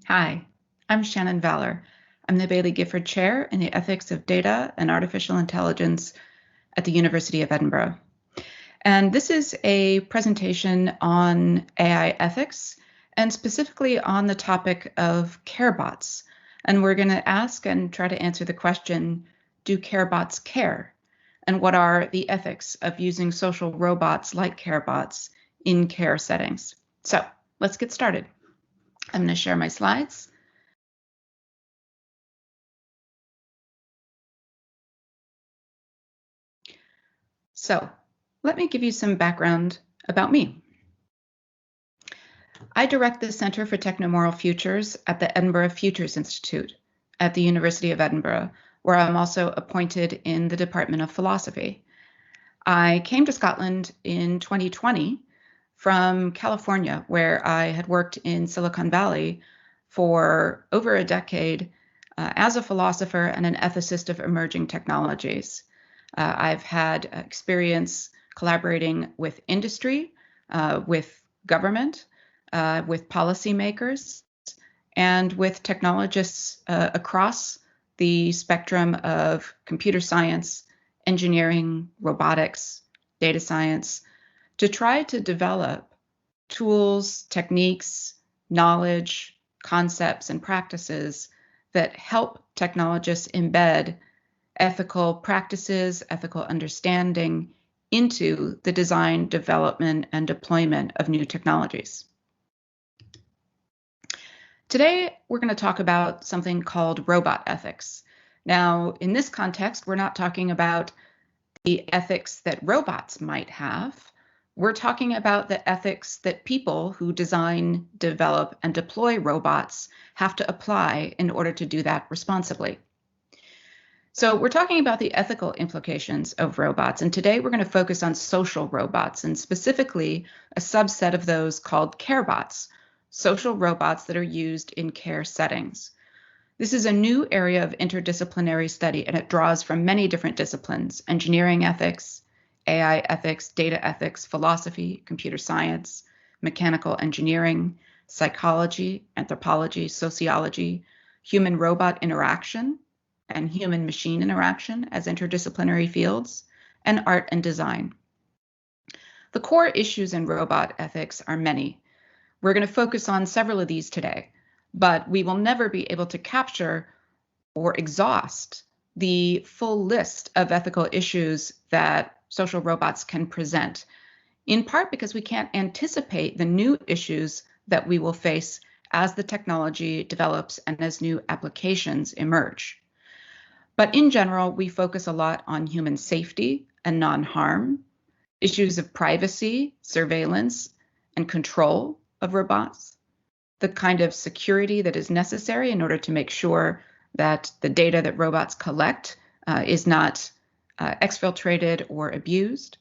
Hi, I'm Shannon Vallor. I'm the Baillie Gifford Chair in the Ethics of Data and Artificial Intelligence at the University of Edinburgh. And this is a presentation on AI ethics and specifically on the topic of carebots. And we're going to ask and try to answer the question, do carebots care? And what are the ethics of using social robots like carebots in care settings? So let's get started. I'm going to share my slides. So let me give you some background about me. I direct the Center for Technomoral Futures at the Edinburgh Futures Institute at the University of Edinburgh, where I'm also appointed in the Department of Philosophy. I came to Scotland in 2020 from California, where I had worked in Silicon Valley for over a decade as a philosopher and an ethicist of emerging technologies. I've had experience collaborating with industry, with government, with policymakers, and with technologists across the spectrum of computer science, engineering, robotics, data science, to try to develop tools, techniques, knowledge, concepts, and practices that help technologists embed ethical practices, ethical understanding into the design, development, and deployment of new technologies. Today, we're going to talk about something called robot ethics. Now, in this context, we're not talking about the ethics that robots might have. We're talking about the ethics that people who design, develop, and deploy robots have to apply in order to do that responsibly. So we're talking about the ethical implications of robots, and today we're going to focus on social robots, and specifically a subset of those called carebots, social robots that are used in care settings. This is a new area of interdisciplinary study, and it draws from many different disciplines: engineering ethics, AI ethics, data ethics, philosophy, computer science, mechanical engineering, psychology, anthropology, sociology, human-robot interaction, and human-machine interaction as interdisciplinary fields, and art and design. The core issues in robot ethics are many. We're going to focus on several of these today, but we will never be able to capture or exhaust the full list of ethical issues that social robots can present, in part because we can't anticipate the new issues that we will face as the technology develops and as new applications emerge. But in general, we focus a lot on human safety and non-harm, issues of privacy, surveillance, and control of robots, the kind of security that is necessary in order to make sure that the data that robots collect is not exfiltrated or abused,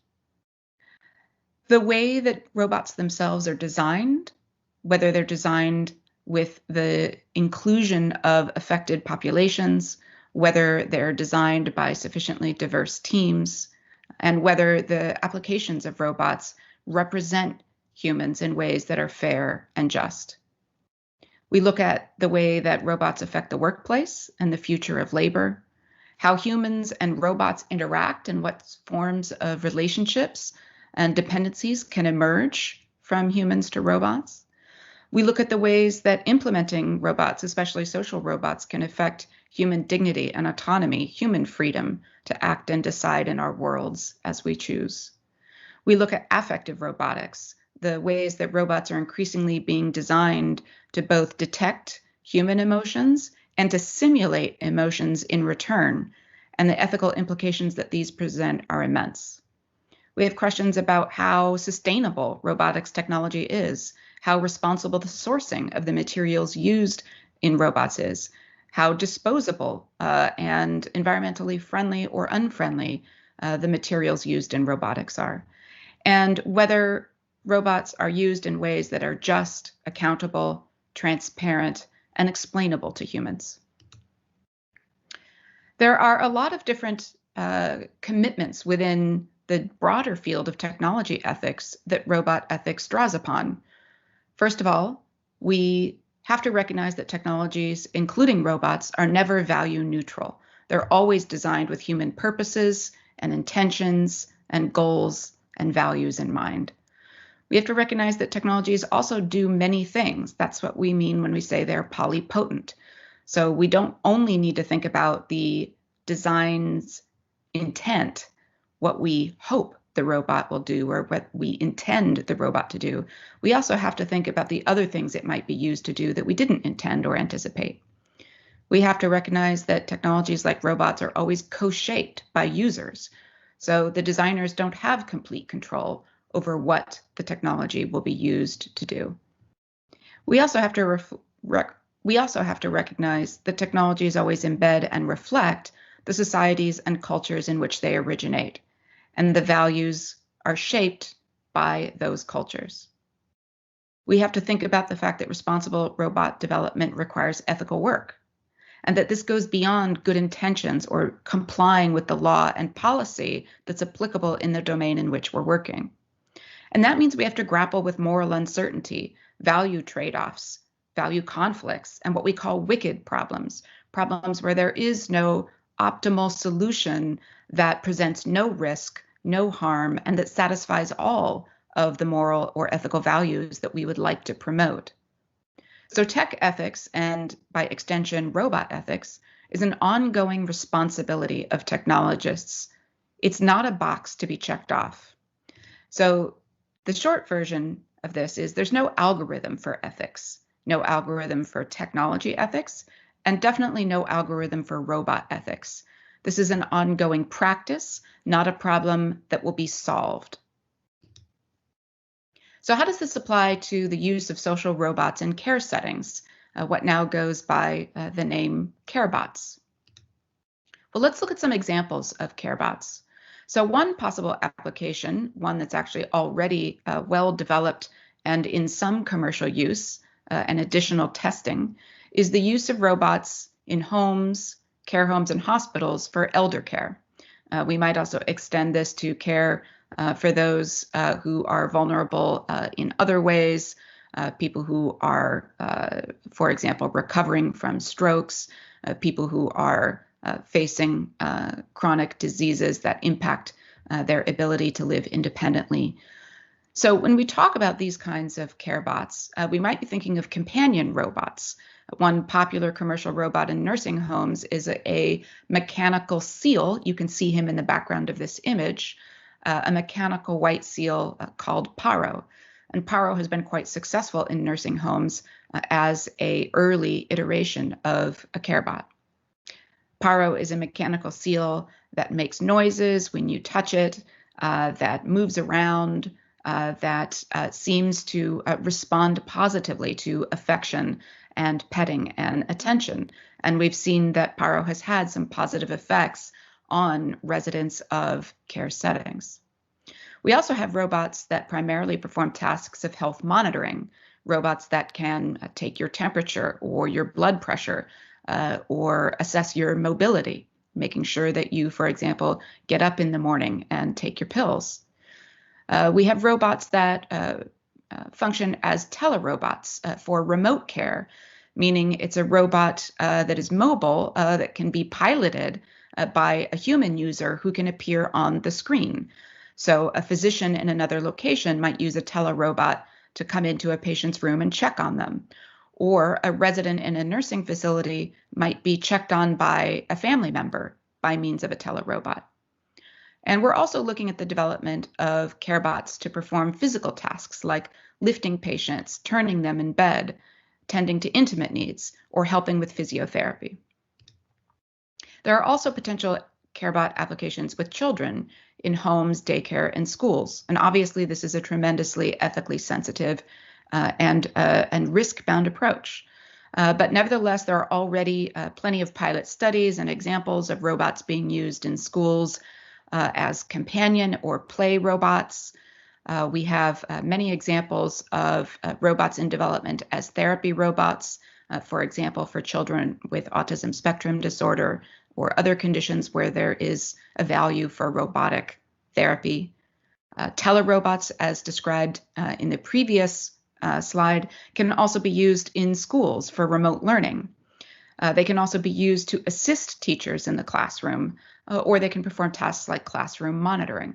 the way that robots themselves are designed, whether they're designed with the inclusion of affected populations, whether they're designed by sufficiently diverse teams, and whether the applications of robots represent humans in ways that are fair and just. We look at the way that robots affect the workplace and the future of labor, how humans and robots interact and what forms of relationships and dependencies can emerge from humans to robots. We look at the ways that implementing robots, especially social robots, can affect human dignity and autonomy, human freedom to act and decide in our worlds as we choose. We look at affective robotics, the ways that robots are increasingly being designed to both detect human emotions and to simulate emotions in return, and the ethical implications that these present are immense. We have questions about how sustainable robotics technology is, how responsible the sourcing of the materials used in robots is, how disposable and environmentally friendly or unfriendly the materials used in robotics are, and whether robots are used in ways that are just, accountable, transparent, and explainable to humans. There are a lot of different commitments within the broader field of technology ethics that robot ethics draws upon. First of all, we have to recognize that technologies, including robots, are never value neutral. They're always designed with human purposes and intentions and goals and values in mind. We have to recognize that technologies also do many things. That's what we mean when we say they're polypotent. So we don't only need to think about the design's intent, what we hope the robot will do or what we intend the robot to do. We also have to think about the other things it might be used to do that we didn't intend or anticipate. We have to recognize that technologies like robots are always co-shaped by users. So the designers don't have complete control over what the technology will be used to do. We also have to recognize that technologies always embed and reflect the societies and cultures in which they originate, and the values are shaped by those cultures. We have to think about the fact that responsible robot development requires ethical work, and that this goes beyond good intentions or complying with the law and policy that's applicable in the domain in which we're working. And that means we have to grapple with moral uncertainty, value trade-offs, value conflicts, and what we call wicked problems, problems where there is no optimal solution that presents no risk, no harm, and that satisfies all of the moral or ethical values that we would like to promote. So tech ethics, and by extension, robot ethics, is an ongoing responsibility of technologists. It's not a box to be checked off. So the short version of this is there's no algorithm for ethics, no algorithm for technology ethics, and definitely no algorithm for robot ethics. This is an ongoing practice, not a problem that will be solved. So how does this apply to the use of social robots in care settings, what now goes by the name Carebots? Well, let's look at some examples of Carebots. So one possible application, one that's actually already well developed and in some commercial use and additional testing, is the use of robots in homes, care homes, and hospitals for elder care. We might also extend this to care for those who are vulnerable in other ways, people who are, for example, recovering from strokes, people who are facing chronic diseases that impact their ability to live independently. So when we talk about these kinds of care bots, we might be thinking of companion robots. One popular commercial robot in nursing homes is a mechanical seal. You can see him in the background of this image, a mechanical white seal called Paro. And Paro has been quite successful in nursing homes as an early iteration of a carebot. Paro is a mechanical seal that makes noises when you touch it, that moves around, that seems to respond positively to affection and petting and attention. And we've seen that Paro has had some positive effects on residents of care settings. We also have robots that primarily perform tasks of health monitoring, robots that can take your temperature or your blood pressure or assess your mobility, making sure that you, for example, get up in the morning and take your pills. We have robots that function as telerobots for remote care, meaning it's a robot that is mobile, that can be piloted by a human user who can appear on the screen. So a physician in another location might use a telerobot to come into a patient's room and check on them. Or a resident in a nursing facility might be checked on by a family member by means of a telerobot. And we're also looking at the development of carebots to perform physical tasks like lifting patients, turning them in bed, tending to intimate needs, or helping with physiotherapy. There are also potential carebot applications with children in homes, daycare, and schools. And obviously, this is a tremendously ethically sensitive and risk-bound approach. But nevertheless, there are already plenty of pilot studies and examples of robots being used in schools as companion or play robots. We have many examples of robots in development as therapy robots, for example, for children with autism spectrum disorder or other conditions where there is a value for robotic therapy. Telerobots, as described in the previous slide, can also be used in schools for remote learning. They can also be used to assist teachers in the classroom, or they can perform tasks like classroom monitoring.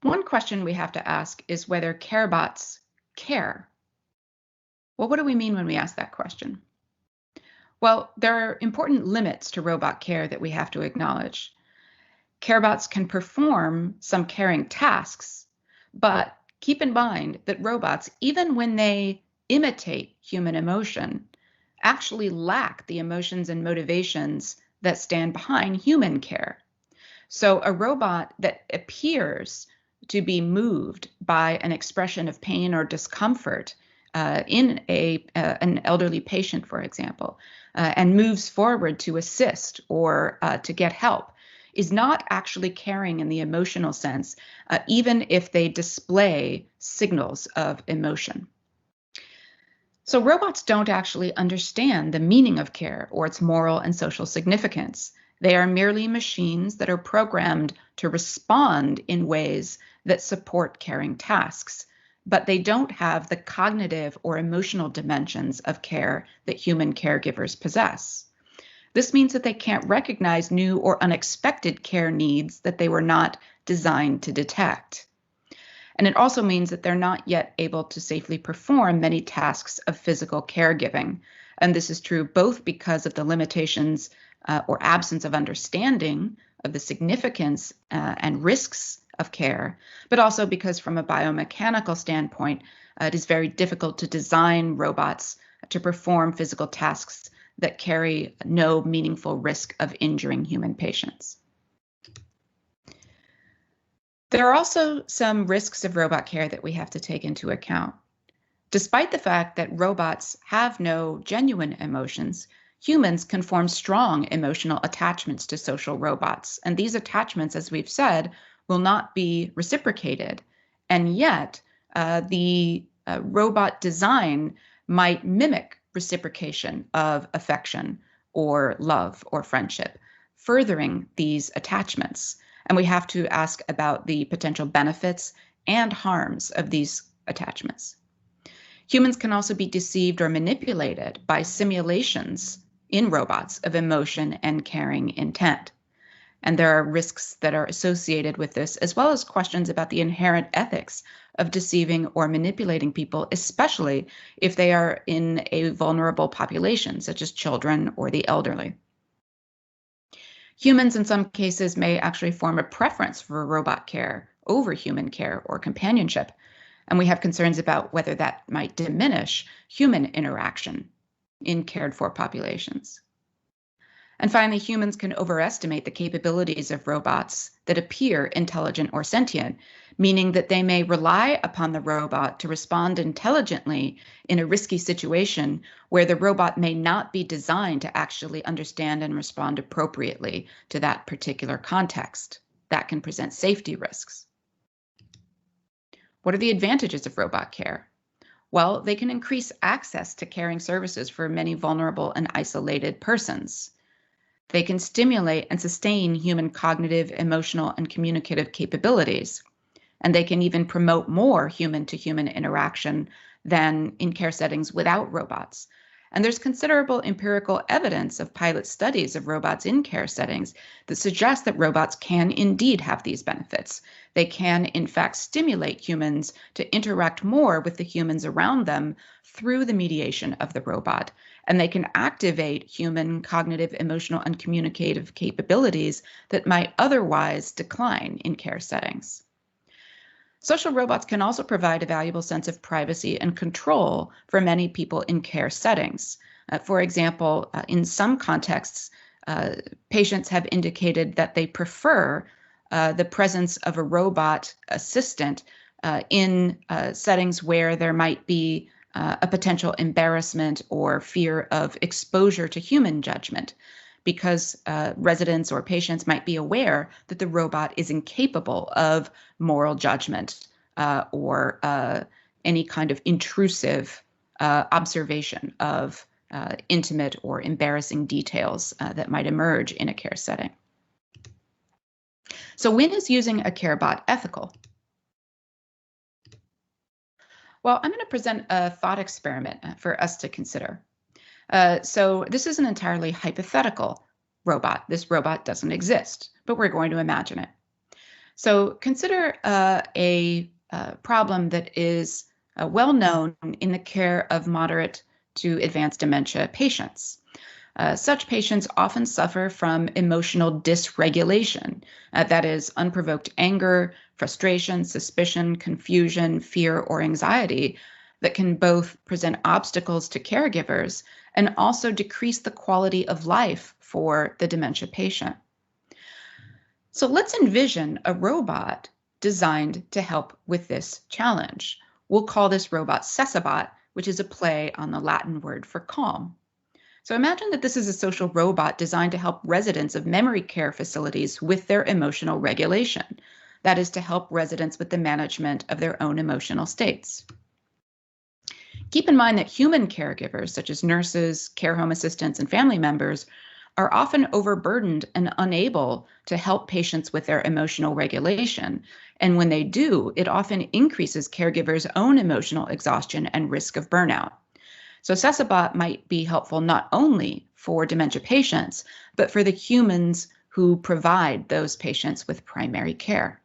One question we have to ask is whether carebots care. Well, what do we mean when we ask that question? Well, there are important limits to robot care that we have to acknowledge. Carebots can perform some caring tasks, but keep in mind that robots, even when they imitate human emotion, actually lack the emotions and motivations that stand behind human care. So a robot that appears to be moved by an expression of pain or discomfort in an elderly patient, for example, and moves forward to assist or to get help, is not actually caring in the emotional sense, even if they display signals of emotion. So robots don't actually understand the meaning of care or its moral and social significance. They are merely machines that are programmed to respond in ways that support caring tasks, but they don't have the cognitive or emotional dimensions of care that human caregivers possess. This means that they can't recognize new or unexpected care needs that they were not designed to detect. And it also means that they're not yet able to safely perform many tasks of physical caregiving. And this is true both because of the limitations or absence of understanding of the significance and risks of care, but also because from a biomechanical standpoint, it is very difficult to design robots to perform physical tasks that carry no meaningful risk of injuring human patients. There are also some risks of robot care that we have to take into account. Despite the fact that robots have no genuine emotions, humans can form strong emotional attachments to social robots. And these attachments, as we've said, will not be reciprocated. And yet, the robot design might mimic reciprocation of affection or love or friendship, furthering these attachments. And we have to ask about the potential benefits and harms of these attachments. Humans can also be deceived or manipulated by simulations in robots of emotion and caring intent. And there are risks that are associated with this, as well as questions about the inherent ethics of deceiving or manipulating people, especially if they are in a vulnerable population, such as children or the elderly. Humans, in some cases, may actually form a preference for robot care over human care or companionship, and we have concerns about whether that might diminish human interaction in cared-for populations. And finally, humans can overestimate the capabilities of robots that appear intelligent or sentient, meaning that they may rely upon the robot to respond intelligently in a risky situation where the robot may not be designed to actually understand and respond appropriately to that particular context. That can present safety risks. What are the advantages of robot care? Well, they can increase access to caring services for many vulnerable and isolated persons. They can stimulate and sustain human cognitive, emotional, and communicative capabilities. And they can even promote more human-to-human interaction than in care settings without robots. And there's considerable empirical evidence of pilot studies of robots in care settings that suggest that robots can indeed have these benefits. They can, in fact, stimulate humans to interact more with the humans around them through the mediation of the robot. And they can activate human cognitive, emotional, and communicative capabilities that might otherwise decline in care settings. Social robots can also provide a valuable sense of privacy and control for many people in care settings. For example, in some contexts, patients have indicated that they prefer the presence of a robot assistant in settings where there might be a potential embarrassment or fear of exposure to human judgment, because residents or patients might be aware that the robot is incapable of moral judgment or any kind of intrusive observation of intimate or embarrassing details that might emerge in a care setting. So when is using a carebot ethical? Well, I'm going to present a thought experiment for us to consider. So this is an entirely hypothetical robot. This robot doesn't exist, but we're going to imagine it. So consider a problem that is well known in the care of moderate to advanced dementia patients. Such patients often suffer from emotional dysregulation, that is, unprovoked anger, frustration, suspicion, confusion, fear, or anxiety that can both present obstacles to caregivers and also decrease the quality of life for the dementia patient. So let's envision a robot designed to help with this challenge. We'll call this robot Cesabot, which is a play on the Latin word for calm. So imagine that this is a social robot designed to help residents of memory care facilities with their emotional regulation. That is to help residents with the management of their own emotional states. Keep in mind that human caregivers, such as nurses, care home assistants, and family members, are often overburdened and unable to help patients with their emotional regulation. And when they do, it often increases caregivers' own emotional exhaustion and risk of burnout. So Cesabot might be helpful not only for dementia patients, but for the humans who provide those patients with primary care.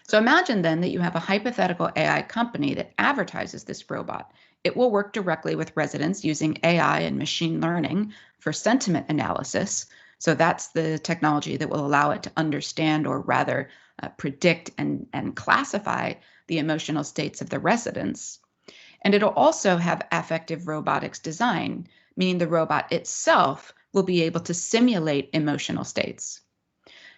So imagine then that you have a hypothetical AI company that advertises this robot. It will work directly with residents using AI and machine learning for sentiment analysis. So that's the technology that will allow it to understand, or rather predict and classify the emotional states of the residents. And it'll also have affective robotics design, meaning the robot itself will be able to simulate emotional states.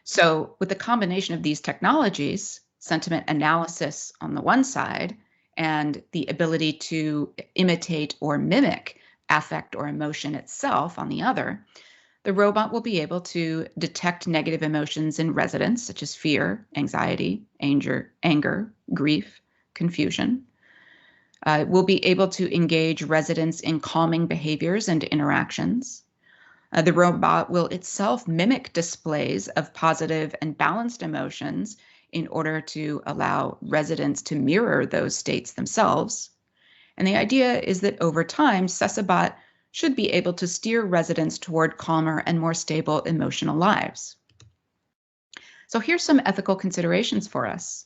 So with the combination of these technologies, sentiment analysis on the one side, and the ability to imitate or mimic affect or emotion itself on the other, the robot will be able to detect negative emotions in residents, such as fear, anxiety, anger, grief, confusion. We'll be able to engage residents in calming behaviors and interactions. The robot will itself mimic displays of positive and balanced emotions in order to allow residents to mirror those states themselves. And the idea is that over time, Cesabot should be able to steer residents toward calmer and more stable emotional lives. So here's some ethical considerations for us.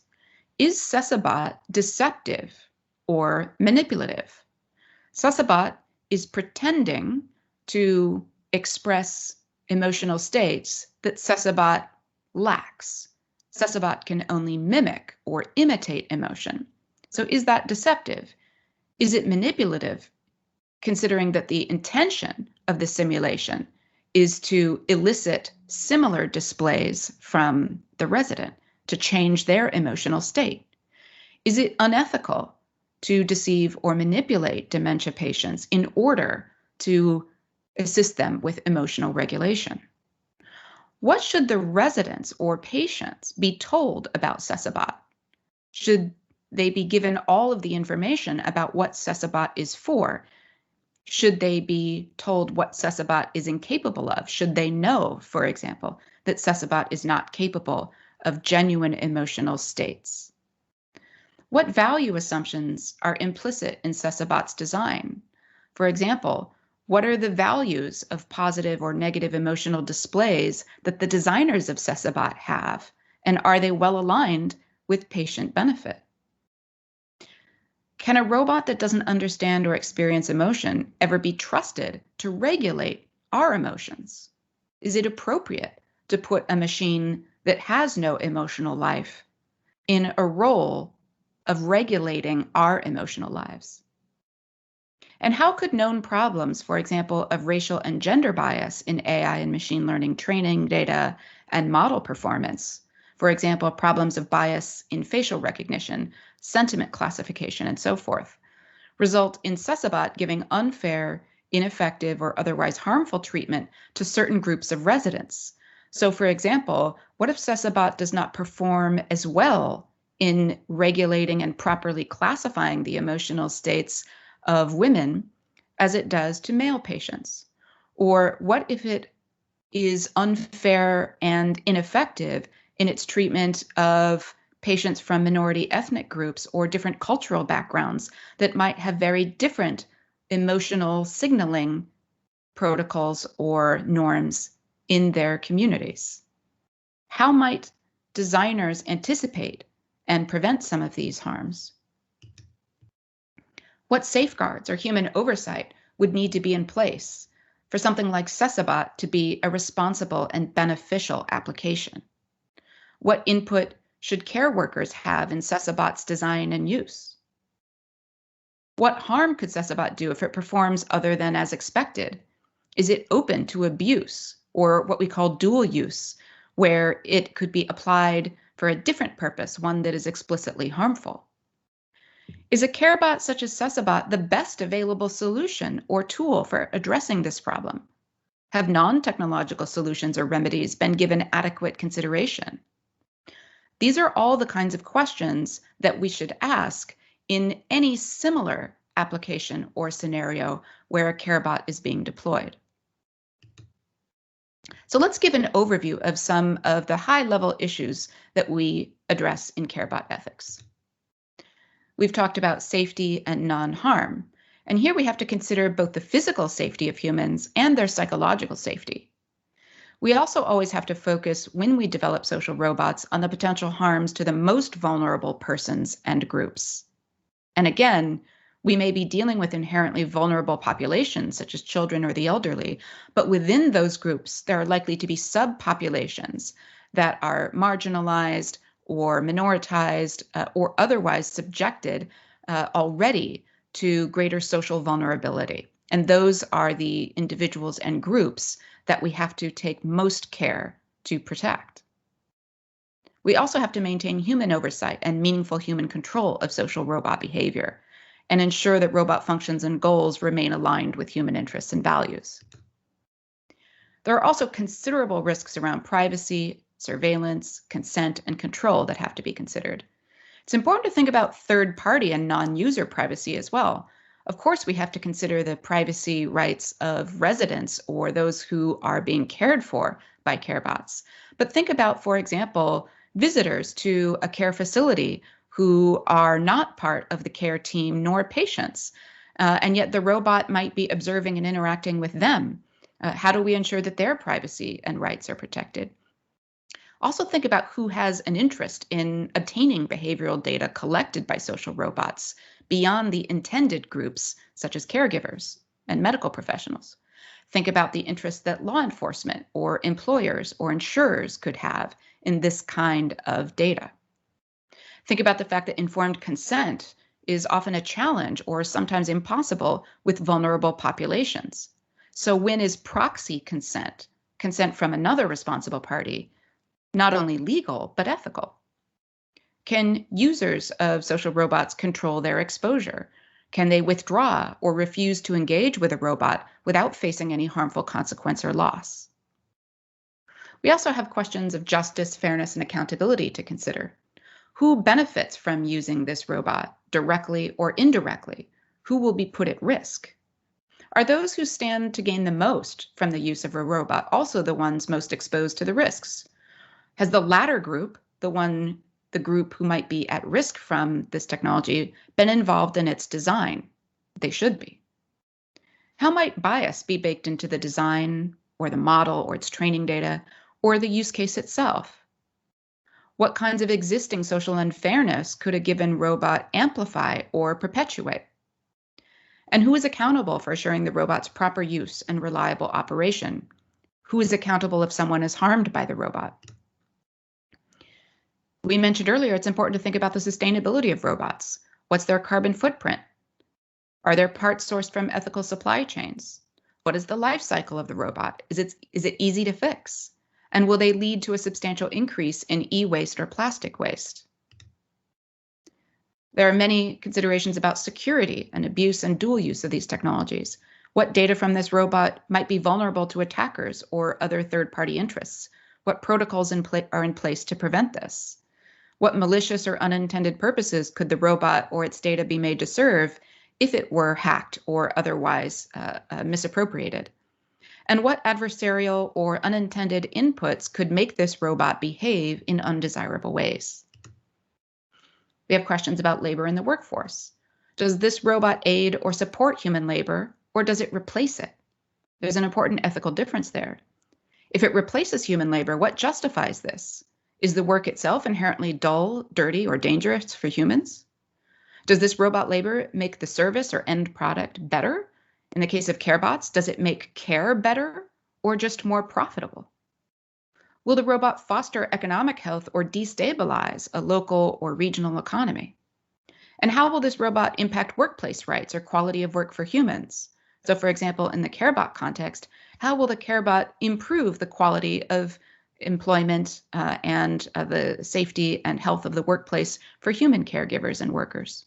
Is Cesabot deceptive or manipulative? Cesabot is pretending to express emotional states that Cesabot lacks. Cesabot can only mimic or imitate emotion. So is that deceptive? Is it manipulative, considering that the intention of the simulation is to elicit similar displays from the resident to change their emotional state? Is it unethical to deceive or manipulate dementia patients in order to assist them with emotional regulation? What should the residents or patients be told about Cesabot? Should they be given all of the information about what Cesabot is for? Should they be told what Cesabot is incapable of? Should they know, for example, that Cesabot is not capable of genuine emotional states? What value assumptions are implicit in Cesabot's design? For example, what are the values of positive or negative emotional displays that the designers of Cesabot have? And are they well aligned with patient benefit? Can a robot that doesn't understand or experience emotion ever be trusted to regulate our emotions? Is it appropriate to put a machine that has no emotional life in a role of regulating our emotional lives? And how could known problems, for example, of racial and gender bias in AI and machine learning training data and model performance, for example, problems of bias in facial recognition, sentiment classification, and so forth, result in Cesabot giving unfair, ineffective, or otherwise harmful treatment to certain groups of residents? So, for example, what if Cesabot does not perform as well in regulating and properly classifying the emotional states of women as it does to male patients? Or what if it is unfair and ineffective in its treatment of patients from minority ethnic groups or different cultural backgrounds that might have very different emotional signaling protocols or norms in their communities. How might designers anticipate and prevent some of these harms? What safeguards or human oversight would need to be in place for something like Cesabot to be a responsible and beneficial application? What input should care workers have in Cesabot's design and use? What harm could Cesabot do if it performs other than as expected? Is it open to abuse or what we call dual use, where it could be applied for a different purpose, one that is explicitly harmful? Is a carebot such as Cesabot the best available solution or tool for addressing this problem? Have non-technological solutions or remedies been given adequate consideration? These are all the kinds of questions that we should ask in any similar application or scenario where a carebot is being deployed. So let's give an overview of some of the high-level issues that we address in carebot ethics. We've talked about safety and non-harm, and here we have to consider both the physical safety of humans and their psychological safety. We also always have to focus when we develop social robots on the potential harms to the most vulnerable persons and groups. And again, we may be dealing with inherently vulnerable populations, such as children or the elderly, but within those groups, there are likely to be subpopulations that are marginalized or minoritized or otherwise subjected already to greater social vulnerability. And those are the individuals and groups that we have to take most care to protect. We also have to maintain human oversight and meaningful human control of social robot behavior, and ensure that robot functions and goals remain aligned with human interests and values. There are also considerable risks around privacy, surveillance, consent, and control that have to be considered. It's important to think about third-party and non-user privacy as well. Of course, we have to consider the privacy rights of residents or those who are being cared for by carebots. But think about, for example, visitors to a care facility who are not part of the care team nor patients, and yet the robot might be observing and interacting with them. How do we ensure that their privacy and rights are protected? Also think about who has an interest in obtaining behavioral data collected by social robots beyond the intended groups, such as caregivers and medical professionals. Think about the interest that law enforcement or employers or insurers could have in this kind of data. Think about the fact that informed consent is often a challenge or sometimes impossible with vulnerable populations. So when is proxy consent, consent from another responsible party, not only legal, but ethical? Can users of social robots control their exposure? Can they withdraw or refuse to engage with a robot without facing any harmful consequence or loss? We also have questions of justice, fairness, and accountability to consider. Who benefits from using this robot, directly or indirectly? Who will be put at risk? Are those who stand to gain the most from the use of a robot also the ones most exposed to the risks? Has the latter group, the group who might be at risk from this technology, been involved in its design? They should be. How might bias be baked into the design or the model or its training data or the use case itself? What kinds of existing social unfairness could a given robot amplify or perpetuate? And who is accountable for assuring the robot's proper use and reliable operation? Who is accountable if someone is harmed by the robot? We mentioned earlier, it's important to think about the sustainability of robots. What's their carbon footprint? Are there parts sourced from ethical supply chains? What is the life cycle of the robot? Is it easy to fix? And will they lead to a substantial increase in e-waste or plastic waste? There are many considerations about security and abuse and dual use of these technologies. What data from this robot might be vulnerable to attackers or other third-party interests? What protocols are in place to prevent this? What malicious or unintended purposes could the robot or its data be made to serve if it were hacked or otherwise misappropriated? And what adversarial or unintended inputs could make this robot behave in undesirable ways? We have questions about labor in the workforce. Does this robot aid or support human labor, or does it replace it? There's an important ethical difference there. If it replaces human labor, what justifies this? Is the work itself inherently dull, dirty, or dangerous for humans? Does this robot labor make the service or end product better? In the case of Carebots, does it make care better or just more profitable? Will the robot foster economic health or destabilize a local or regional economy? And how will this robot impact workplace rights or quality of work for humans? So, for example, in the carebot context, how will the carebot improve the quality of employment and the safety and health of the workplace for human caregivers and workers?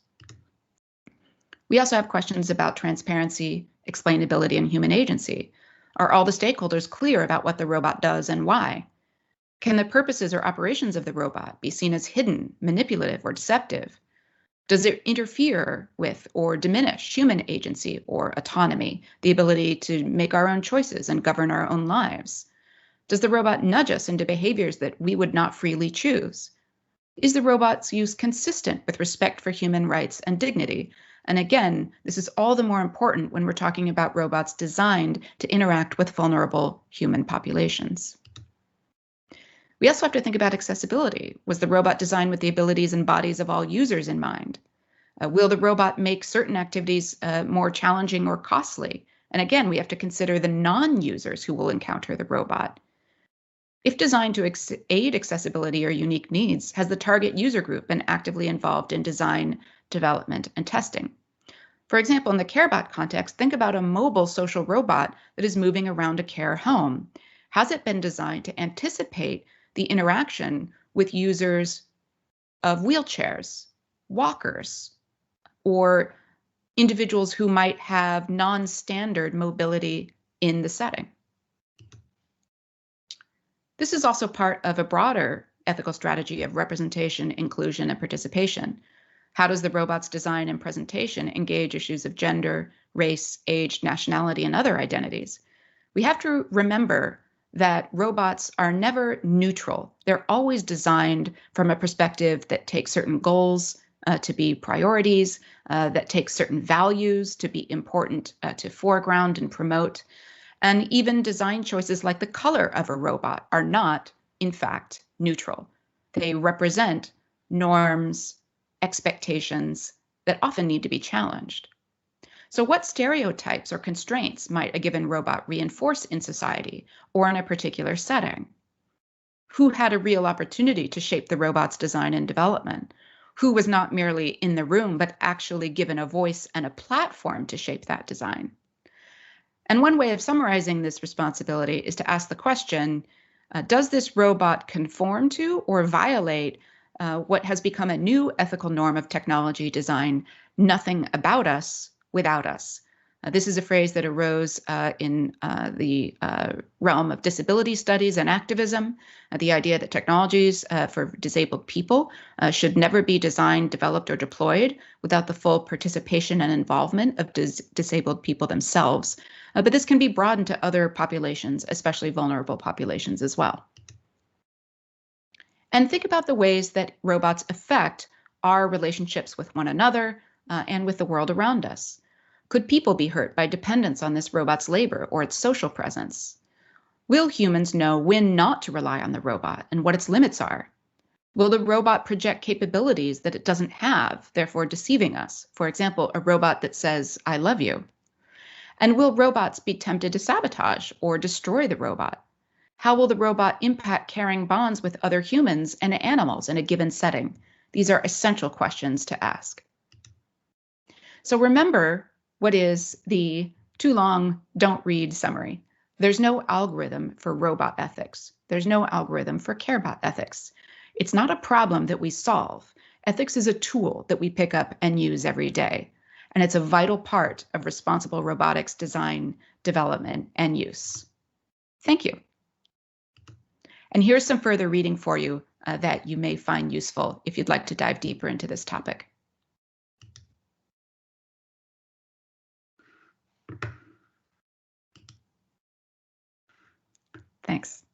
We also have questions about transparency, explainability, and human agency. Are all the stakeholders clear about what the robot does and why? Can the purposes or operations of the robot be seen as hidden, manipulative, or deceptive? Does it interfere with or diminish human agency or autonomy, the ability to make our own choices and govern our own lives? Does the robot nudge us into behaviors that we would not freely choose? Is the robot's use consistent with respect for human rights and dignity? And again, this is all the more important when we're talking about robots designed to interact with vulnerable human populations. We also have to think about accessibility. Was the robot designed with the abilities and bodies of all users in mind? Will the robot make certain activities more challenging or costly? And again, we have to consider the non-users who will encounter the robot. If designed to aid accessibility or unique needs, has the target user group been actively involved in design, development, and testing? For example, in the carebot context, think about a mobile social robot that is moving around a care home. Has it been designed to anticipate the interaction with users of wheelchairs, walkers, or individuals who might have non-standard mobility in the setting? This is also part of a broader ethical strategy of representation, inclusion, and participation. How does the robot's design and presentation engage issues of gender, race, age, nationality, and other identities? We have to remember that robots are never neutral. They're always designed from a perspective that takes certain goals to be priorities, that takes certain values to be important to foreground and promote. And even design choices like the color of a robot are not, in fact, neutral. They represent norms, expectations that often need to be challenged. So what stereotypes or constraints might a given robot reinforce in society or in a particular setting? Who had a real opportunity to shape the robot's design and development? Who was not merely in the room, but actually given a voice and a platform to shape that design? And one way of summarizing this responsibility is to ask the question, does this robot conform to or violate what has become a new ethical norm of technology design, nothing about us without us? This is a phrase that arose in the realm of disability studies and activism, the idea that technologies for disabled people should never be designed, developed, or deployed without the full participation and involvement of disabled people themselves. But this can be broadened to other populations, especially vulnerable populations as well. And think about the ways that robots affect our relationships with one another and with the world around us. Could people be hurt by dependence on this robot's labor or its social presence? Will humans know when not to rely on the robot and what its limits are? Will the robot project capabilities that it doesn't have, therefore deceiving us? For example, a robot that says, "I love you." And will robots be tempted to sabotage or destroy the robot? How will the robot impact caring bonds with other humans and animals in a given setting? These are essential questions to ask. So remember what is the too long, don't read summary. There's no algorithm for robot ethics. There's no algorithm for carebot ethics. It's not a problem that we solve. Ethics is a tool that we pick up and use every day. And it's a vital part of responsible robotics design, development, and use. Thank you. And here's some further reading for you that you may find useful if you'd like to dive deeper into this topic. Thanks.